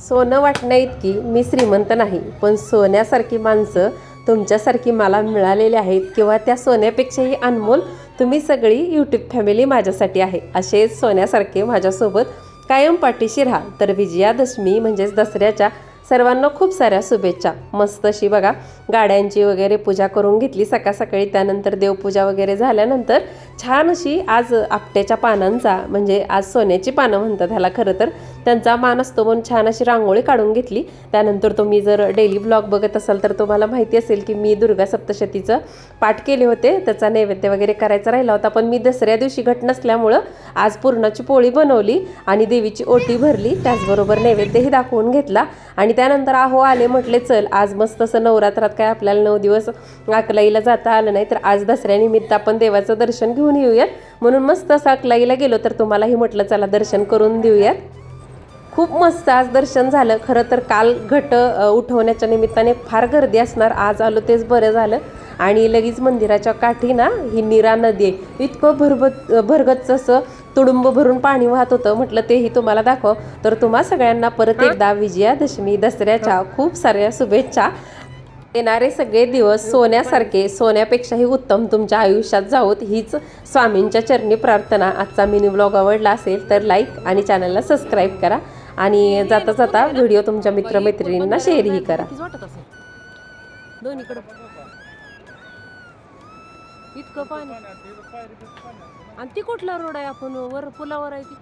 सोनं वाटण्या इतकी मी श्रीमंत नाही, पण सोन्यासारखी माणसं तुमच्यासारखी मला मिळालेली आहेत किंवा त्या सोन्यापेक्षाही अनमोल तुम्ही सगळी यूट्यूब फॅमिली माझ्यासाठी आहे. असेच सोन्यासारखे माझ्यासोबत कायम पाठीशी राहा. तर विजयादशमी म्हणजेच दसऱ्याच्या सर्वांना खूप साऱ्या शुभेच्छा. मस्त अशी बघा गाड्यांची वगैरे पूजा करून घेतली सकाळ सकाळी. त्यानंतर देवपूजा वगैरे झाल्यानंतर छान अशी आज आपट्याच्या पानांचा म्हणजे आज सोन्याची पानं म्हणतात ह्याला खरं तर, त्यांचा मान असतो म्हणून छान अशी रांगोळी काढून घेतली. त्यानंतर तुम्ही जर डेली ब्लॉग बघत असाल तर तुम्हाला माहिती असेल की मी दुर्गा सप्तशतीचं पाठ केले होते. त्याचा नैवेद्य वगैरे करायचा राहिला होता, पण मी दसऱ्या दिवशी घट नसल्यामुळं आज पुरणाची पोळी बनवली आणि देवीची ओटी भरली, त्याचबरोबर नैवेद्यही दाखवून घेतला. आणि त्यानंतर आहो आले, म्हटले चल आज मस्त असं नवरात्रात काय आपल्याला 9 दिवस अकलाईला जाता आलं नाही, तर आज दसऱ्यानिमित्त आपण देवाचं दर्शन घेऊन येऊयात. म्हणून मस्त असं अकलाईला गेलो, तर तुम्हालाही म्हटलं चला दर्शन करून देऊयात. खूप मस्त आज दर्शन झालं. खरं तर काल घट उठवण्याच्या निमित्ताने फार गर्दी असणार, आज आलो तेच बरं झालं. आणि लगेच मंदिराच्या काठी ना ही नीरा नदी आहे, इतकं भरगच्च असं तुडुंब भरून पाणी वाहत होतं. म्हटलं तेही तुम्हाला दाखव. तर तुम्हा सगळ्यांना परत एकदा विजयादशमी दसऱ्याच्या खूप साऱ्या शुभेच्छा. येणारे सगळे दिवस सोन्यासारखे, सोन्यापेक्षाही उत्तम तुमच्या आयुष्यात जावोत हीच स्वामींच्या चरणी प्रार्थना. आजचा मिनी ब्लॉग आवडला असेल तर लाईक आणि चॅनलला सबस्क्राईब करा आणि जाता जाता व्हिडिओ तुमच्या मित्रमैत्रिणींना शेअरही करा. दोन्हीकडे इतकं पाणी. आणि ती कुठला रोड आहे, आपण वर पुलावर आहे ती.